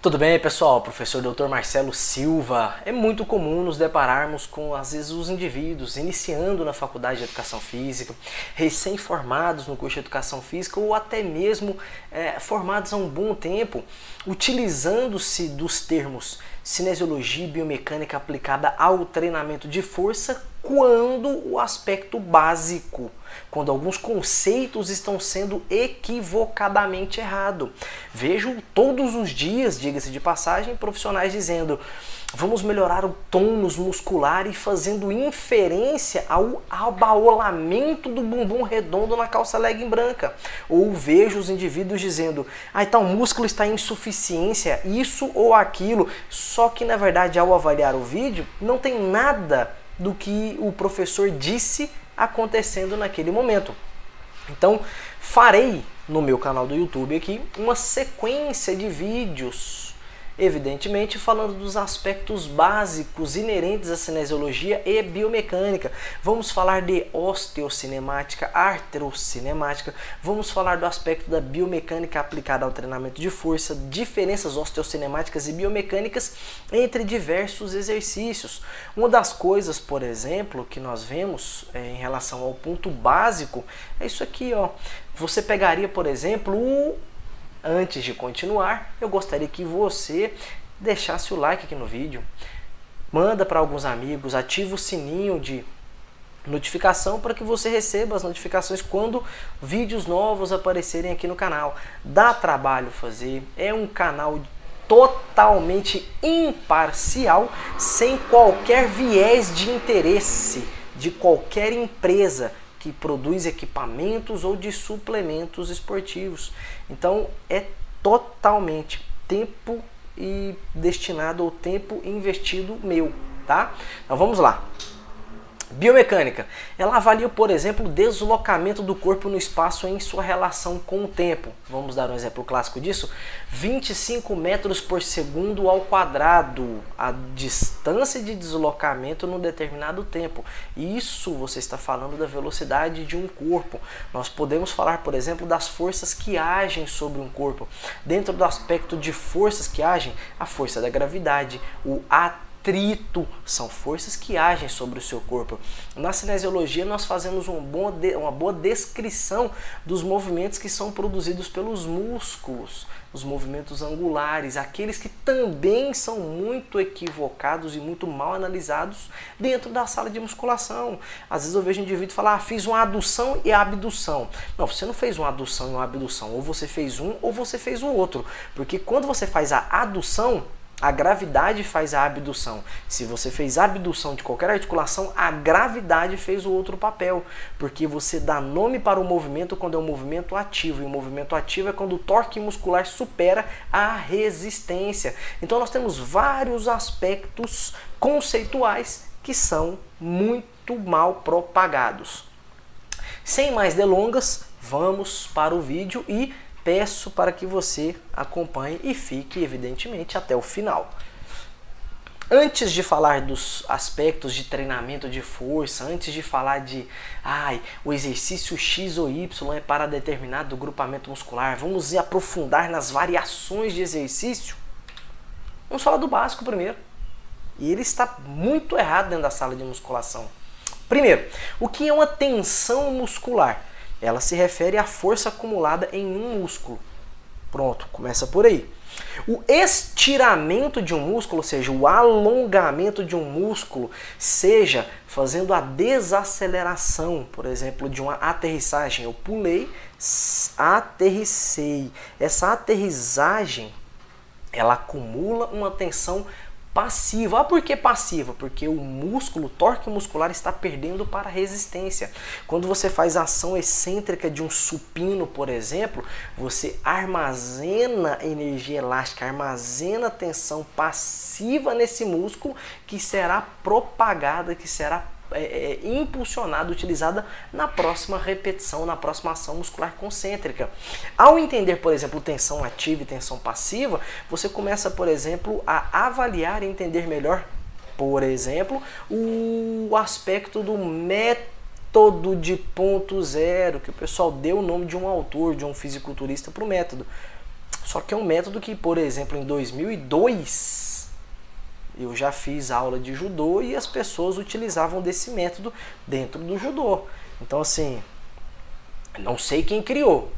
Tudo bem, pessoal? Professor Dr. Marcelo Silva. É muito comum nos depararmos com, às vezes, os indivíduos iniciando na faculdade de Educação Física, recém-formados no curso de Educação Física ou até mesmo formados há um bom tempo, utilizando-se dos termos cinesiologia e biomecânica aplicada ao treinamento de força quando o aspecto básico, quando alguns conceitos estão sendo equivocadamente errados. Vejo todos os dias, diga-se de passagem, profissionais dizendo: vamos melhorar o tônus muscular e fazendo inferência ao abaolamento do bumbum redondo na calça legging branca. Ou vejo os indivíduos dizendo: então o músculo está em insuficiência, isso ou aquilo. Só que na verdade, ao avaliar o vídeo, não tem nada do que o professor disse acontecendo naquele momento. Então, farei no meu canal do YouTube aqui uma sequência de vídeos, evidentemente falando dos aspectos básicos inerentes à cinesiologia e biomecânica. Vamos falar de osteocinemática, arterocinemática, vamos falar do aspecto da biomecânica aplicada ao treinamento de força, diferenças osteocinemáticas e biomecânicas entre diversos exercícios. Uma das coisas, por exemplo, que nós vemos em relação ao ponto básico é isso aqui, ó. Você pegaria, por exemplo, antes de continuar, eu gostaria que você deixasse o like aqui no vídeo, manda para alguns amigos, ativa o sininho de notificação para que você receba as notificações quando vídeos novos aparecerem aqui no canal. Dá trabalho fazer, é um canal totalmente imparcial, sem qualquer viés de interesse de qualquer empresa que produz equipamentos ou de suplementos esportivos. Então é totalmente tempo e destinado ao tempo investido meu, tá? Então vamos lá. Biomecânica. Ela avalia, por exemplo, o deslocamento do corpo no espaço em sua relação com o tempo. Vamos dar um exemplo clássico disso? 25 metros por segundo ao quadrado, a distância de deslocamento num determinado tempo. Isso você está falando da velocidade de um corpo. Nós podemos falar, por exemplo, das forças que agem sobre um corpo. Dentro do aspecto de forças que agem, a força da gravidade, o atrito, são forças que agem sobre o seu corpo. Na cinesiologia nós fazemos uma boa descrição dos movimentos que são produzidos pelos músculos, os movimentos angulares, aqueles que também são muito equivocados e muito mal analisados dentro da sala de musculação. Às vezes eu vejo um indivíduo falar: fiz uma adução e abdução. Não, você não fez uma adução e uma abdução, ou você fez um ou você fez o outro, porque quando você faz a adução, a gravidade faz a abdução. Se você fez a abdução de qualquer articulação, a gravidade fez o outro papel. Porque você dá nome para o movimento quando é um movimento ativo. E o movimento ativo é quando o torque muscular supera a resistência. Então nós temos vários aspectos conceituais que são muito mal propagados. Sem mais delongas, vamos para o vídeo e peço para que você acompanhe e fique, evidentemente, até o final. Antes de falar dos aspectos de treinamento de força, antes de falar de o exercício X ou Y é para determinado grupamento muscular, vamos aprofundar nas variações de exercício. Vamos falar do básico primeiro. E ele está muito errado dentro da sala de musculação. Primeiro, o que é uma tensão muscular? Ela se refere à força acumulada em um músculo. Pronto, começa por aí. O estiramento de um músculo, ou seja, o alongamento de um músculo, seja fazendo a desaceleração, por exemplo, de uma aterrissagem. Eu pulei, aterrissei. Essa aterrissagem, ela acumula uma tensão passiva. Por que passiva? Porque o músculo, o torque muscular está perdendo para a resistência. Quando você faz a ação excêntrica de um supino, por exemplo, você armazena energia elástica, armazena tensão passiva nesse músculo que será propagada, que será impulsionada, utilizada na próxima repetição, na próxima ação muscular concêntrica. Ao entender, por exemplo, tensão ativa e tensão passiva, você começa, por exemplo, a avaliar e entender melhor, por exemplo, o aspecto do método de ponto zero, que o pessoal deu o nome de um autor, de um fisiculturista para o método. Só que é um método que, por exemplo, em 2002, eu já fiz aula de judô e as pessoas utilizavam desse método dentro do judô. Então, assim, não sei quem criou,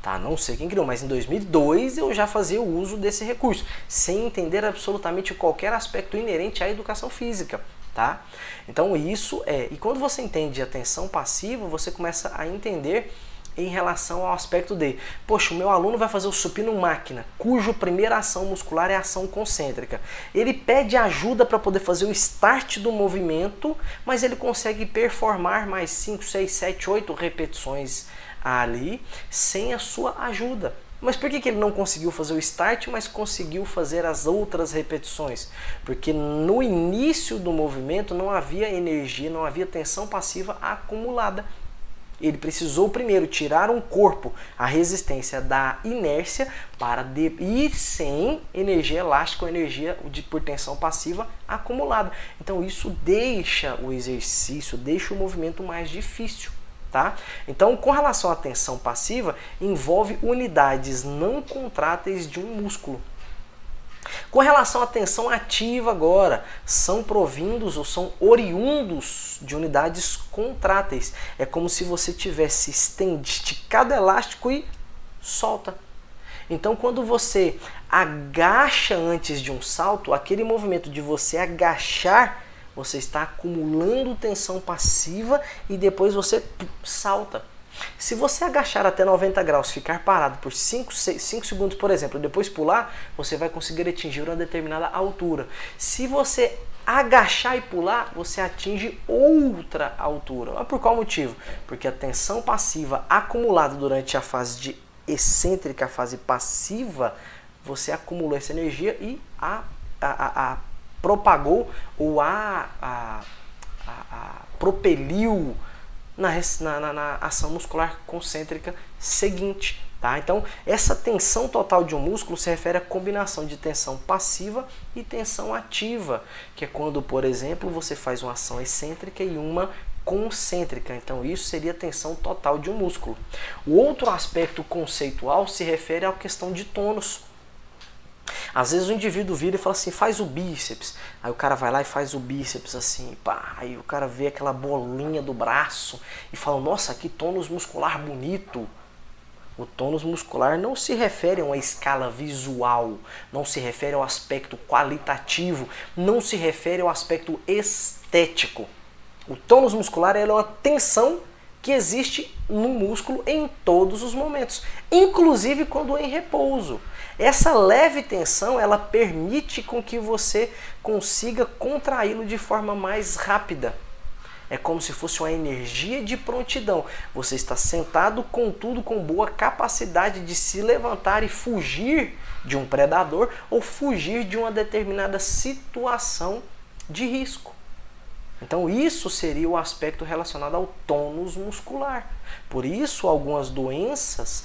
tá? Não sei quem criou, mas em 2002 eu já fazia o uso desse recurso, sem entender absolutamente qualquer aspecto inerente à educação física, tá? Então isso e quando você entende atenção passiva, você começa a entender em relação ao aspecto de, poxa, o meu aluno vai fazer o supino máquina, cuja primeira ação muscular é a ação concêntrica. Ele pede ajuda para poder fazer o start do movimento, mas ele consegue performar mais 5, 6, 7, 8 repetições ali sem a sua ajuda. Mas por que ele não conseguiu fazer o start, mas conseguiu fazer as outras repetições? Porque no início do movimento não havia energia, não havia tensão passiva acumulada. Ele precisou primeiro tirar um corpo, a resistência da inércia, para ir sem energia elástica ou energia por tensão passiva acumulada. Então isso deixa o exercício, deixa o movimento mais difícil. Tá? Então, com relação à tensão passiva, envolve unidades não contráteis de um músculo. Com relação à tensão ativa agora, são provindos ou são oriundos de unidades contráteis. É como se você tivesse esticado elástico e solta. Então, quando você agacha antes de um salto, aquele movimento de você agachar, você está acumulando tensão passiva e depois você salta. Se você agachar até 90 graus, ficar parado por 5 segundos, por exemplo, e depois pular, você vai conseguir atingir uma determinada altura. Se você agachar e pular, você atinge outra altura. Mas por qual motivo? Porque a tensão passiva acumulada durante a fase de excêntrica, a fase passiva, você acumulou essa energia e propagou ou propeliu na ação muscular concêntrica seguinte. Tá? Então, essa tensão total de um músculo se refere à combinação de tensão passiva e tensão ativa, que é quando, por exemplo, você faz uma ação excêntrica e uma concêntrica. Então, isso seria a tensão total de um músculo. O outro aspecto conceitual se refere à questão de tônus. Às vezes o indivíduo vira e fala assim, faz o bíceps. Aí o cara vai lá e faz o bíceps assim, pá. Aí o cara vê aquela bolinha do braço e fala, nossa, que tônus muscular bonito. O tônus muscular não se refere a uma escala visual, não se refere ao aspecto qualitativo, não se refere ao aspecto estético. O tônus muscular é uma tensão que existe no músculo em todos os momentos, inclusive quando em repouso. Essa leve tensão, ela permite com que você consiga contraí-lo de forma mais rápida. É como se fosse uma energia de prontidão. Você está sentado, contudo, com boa capacidade de se levantar e fugir de um predador ou fugir de uma determinada situação de risco. Então isso seria o aspecto relacionado ao tônus muscular. Por isso algumas doenças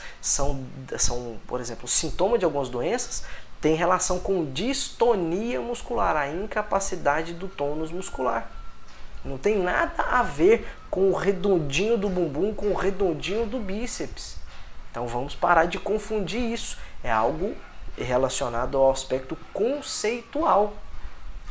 por exemplo, o sintoma de algumas doenças tem relação com distonia muscular, a incapacidade do tônus muscular. Não tem nada a ver com o redondinho do bumbum, com o redondinho do bíceps. Então vamos parar de confundir isso. É algo relacionado ao aspecto conceitual.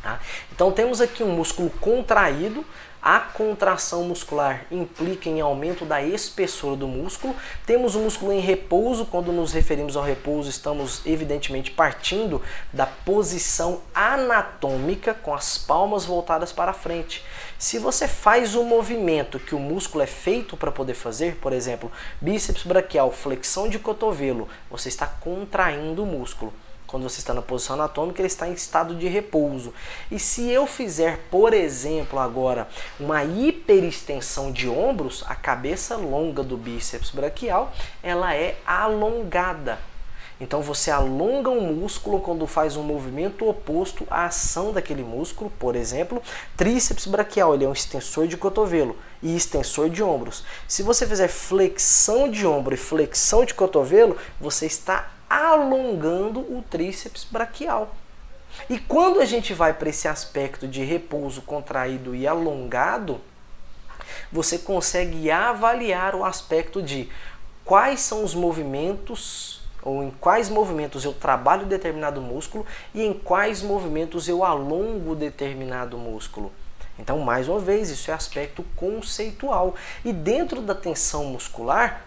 Tá? Então temos aqui um músculo contraído, a contração muscular implica em aumento da espessura do músculo. Temos o músculo em repouso, quando nos referimos ao repouso estamos evidentemente partindo da posição anatômica com as palmas voltadas para frente. Se você faz o movimento que o músculo é feito para poder fazer, por exemplo, bíceps braquial, flexão de cotovelo, você está contraindo o músculo. Quando você está na posição anatômica, ele está em estado de repouso. E se eu fizer, por exemplo, agora uma hiperextensão de ombros, a cabeça longa do bíceps braquial, ela é alongada. Então você alonga um músculo quando faz um movimento oposto à ação daquele músculo. Por exemplo, tríceps braquial, ele é um extensor de cotovelo e extensor de ombros. Se você fizer flexão de ombro e flexão de cotovelo, você está alongando o tríceps braquial. E quando a gente vai para esse aspecto de repouso contraído e alongado, você consegue avaliar o aspecto de quais são os movimentos ou em quais movimentos eu trabalho determinado músculo e em quais movimentos eu alongo determinado músculo. Então, mais uma vez, isso é aspecto conceitual. E dentro da tensão muscular,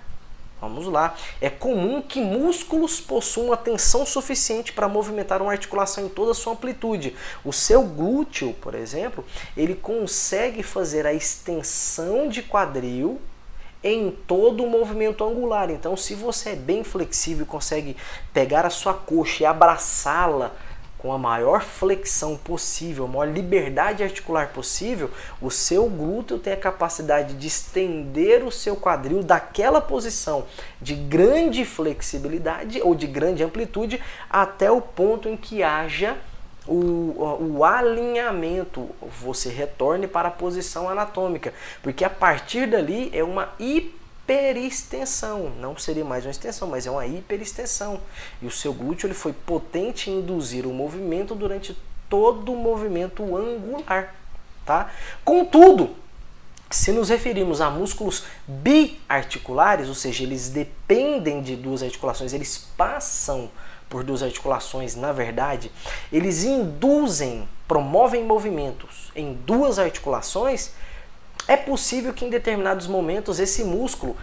vamos lá, é comum que músculos possuam a tensão suficiente para movimentar uma articulação em toda a sua amplitude. O seu glúteo, por exemplo, ele consegue fazer a extensão de quadril em todo o movimento angular. Então, se você é bem flexível e consegue pegar a sua coxa e abraçá-la com a maior flexão possível, a maior liberdade articular possível, o seu glúteo tem a capacidade de estender o seu quadril daquela posição de grande flexibilidade ou de grande amplitude até o ponto em que haja o alinhamento, você retorne para a posição anatômica, porque a partir dali é uma hiperextensão, não seria mais uma extensão, mas é uma hiperextensão. E o seu glúteo ele foi potente em induzir o movimento durante todo o movimento angular, tá? Contudo, se nos referirmos a músculos biarticulares, ou seja, eles dependem de duas articulações, eles passam por duas articulações, na verdade, eles promovem movimentos em duas articulações, é possível que em determinados momentos esse músculo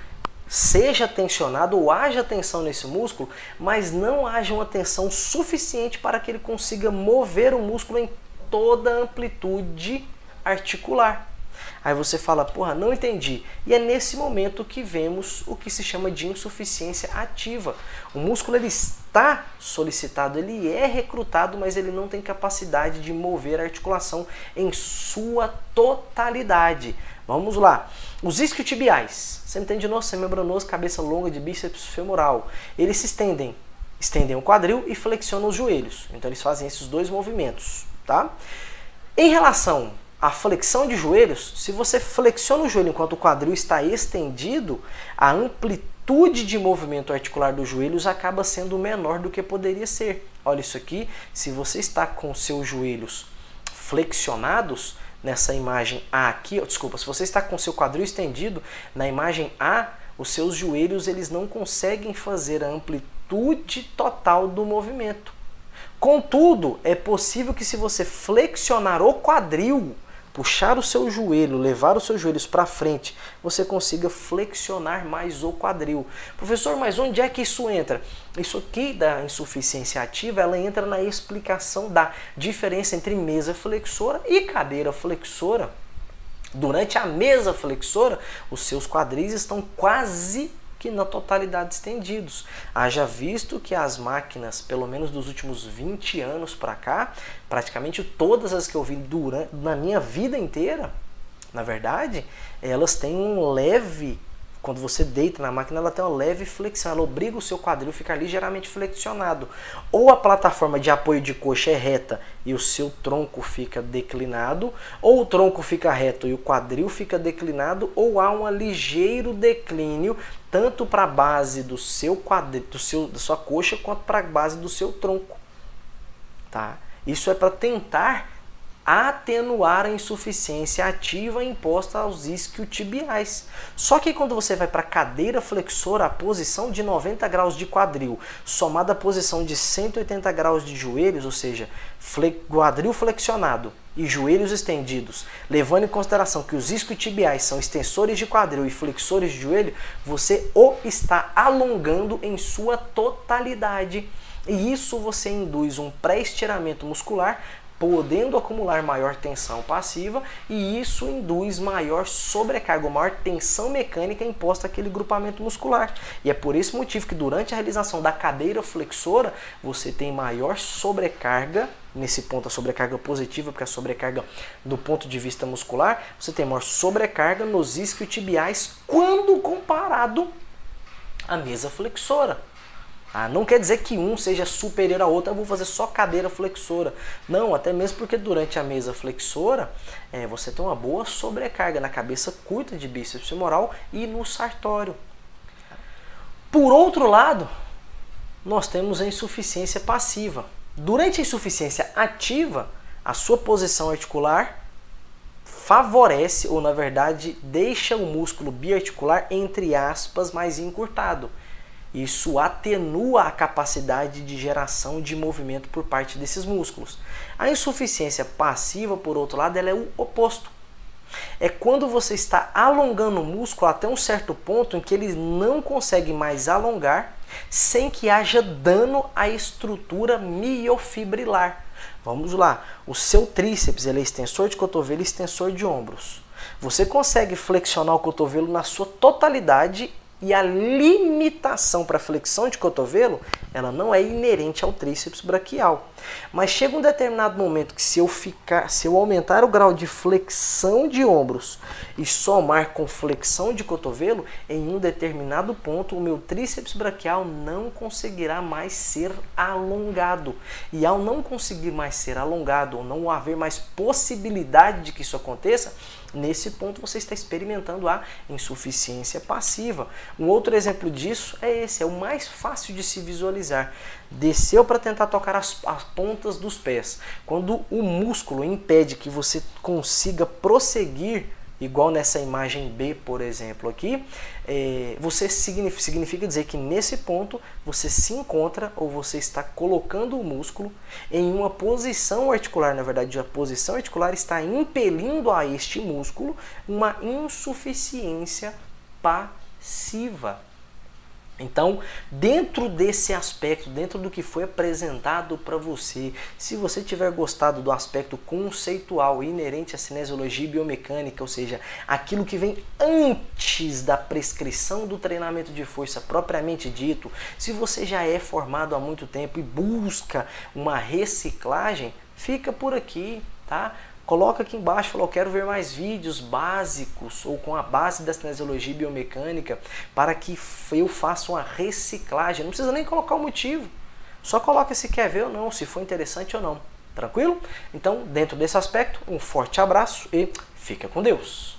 seja tensionado ou haja tensão nesse músculo, mas não haja uma tensão suficiente para que ele consiga mover o músculo em toda a amplitude articular. Aí você fala, porra, não entendi. E é nesse momento que vemos o que se chama de insuficiência ativa. O músculo ele está solicitado, ele é recrutado, mas ele não tem capacidade de mover a articulação em sua totalidade. Vamos lá. Os isquiotibiais, semitendidoso, semimembranoso, cabeça longa de bíceps femoral, eles se estendem o quadril e flexionam os joelhos. Então eles fazem esses dois movimentos, tá? Em relação a flexão de joelhos, se você flexiona o joelho enquanto o quadril está estendido, a amplitude de movimento articular dos joelhos acaba sendo menor do que poderia ser. Olha isso aqui, se você está com seus joelhos flexionados, nessa imagem A aqui, se você está com seu quadril estendido, na imagem A, os seus joelhos eles não conseguem fazer a amplitude total do movimento. Contudo, é possível que se você flexionar o quadril, puxar o seu joelho, levar os seus joelhos para frente, você consiga flexionar mais o quadril. Professor, mas onde é que isso entra? Isso aqui da insuficiência ativa, ela entra na explicação da diferença entre mesa flexora e cadeira flexora. Durante a mesa flexora, os seus quadris estão quase que na totalidade estendidos. Haja visto que as máquinas, pelo menos dos últimos 20 anos para cá, praticamente todas as que eu vi na minha vida inteira, na verdade, elas têm um leve, quando você deita na máquina, ela tem uma leve flexão, ela obriga o seu quadril a ficar ligeiramente flexionado. Ou a plataforma de apoio de coxa é reta e o seu tronco fica declinado, ou o tronco fica reto e o quadril fica declinado, ou há um ligeiro declínio tanto para a base do seu quadril, da sua coxa, quanto para a base do seu tronco. Tá? Isso é para tentar atenuar a insuficiência ativa imposta aos isquiotibiais. Só que quando você vai para a cadeira flexora, a posição de 90 graus de quadril, somada à posição de 180 graus de joelhos, ou seja, quadril flexionado e joelhos estendidos, levando em consideração que os isquiotibiais são extensores de quadril e flexores de joelho, você o está alongando em sua totalidade. E isso você induz um pré-estiramento muscular, podendo acumular maior tensão passiva, e isso induz maior sobrecarga, maior tensão mecânica imposta àquele grupamento muscular. E é por esse motivo que durante a realização da cadeira flexora, você tem maior sobrecarga, nesse ponto a sobrecarga positiva, porque a sobrecarga do ponto de vista muscular, você tem maior sobrecarga nos isquiotibiais quando comparado à mesa flexora. Não quer dizer que um seja superior ao outro, eu vou fazer só cadeira flexora. Não, até mesmo porque durante a mesa flexora, você tem uma boa sobrecarga na cabeça curta de bíceps femoral e no sartório. Por outro lado, nós temos a insuficiência passiva. Durante a insuficiência ativa, a sua posição articular favorece, ou na verdade, deixa o músculo biarticular, entre aspas, mais encurtado. Isso atenua a capacidade de geração de movimento por parte desses músculos. A insuficiência passiva, por outro lado, ela é o oposto. É quando você está alongando o músculo até um certo ponto em que ele não consegue mais alongar sem que haja dano à estrutura miofibrilar. Vamos lá, o seu tríceps ele é extensor de cotovelo e extensor de ombros. Você consegue flexionar o cotovelo na sua totalidade e a limitação para flexão de cotovelo, ela não é inerente ao tríceps braquial. Mas chega um determinado momento que se eu aumentar o grau de flexão de ombros e somar com flexão de cotovelo, em um determinado ponto o meu tríceps braquial não conseguirá mais ser alongado. E ao não conseguir mais ser alongado, ou não haver mais possibilidade de que isso aconteça, nesse ponto você está experimentando a insuficiência passiva. Um outro exemplo disso é esse, é o mais fácil de se visualizar. Desceu para tentar tocar as pontas dos pés. Quando o músculo impede que você consiga prosseguir, igual nessa imagem B, por exemplo, aqui, você significa dizer que nesse ponto você se encontra ou você está colocando o músculo em uma posição articular. Na verdade, a posição articular está impelindo a este músculo uma insuficiência passiva. Então, dentro desse aspecto, dentro do que foi apresentado para você, se você tiver gostado do aspecto conceitual inerente à cinesiologia e biomecânica, ou seja, aquilo que vem antes da prescrição do treinamento de força propriamente dito, se você já é formado há muito tempo e busca uma reciclagem, fica por aqui, tá? Coloca aqui embaixo, fala, eu quero ver mais vídeos básicos ou com a base da cinesiologia e biomecânica para que eu faça uma reciclagem. Não precisa nem colocar o motivo, só coloca se quer ver ou não, se for interessante ou não. Tranquilo? Então, dentro desse aspecto, um forte abraço e fica com Deus!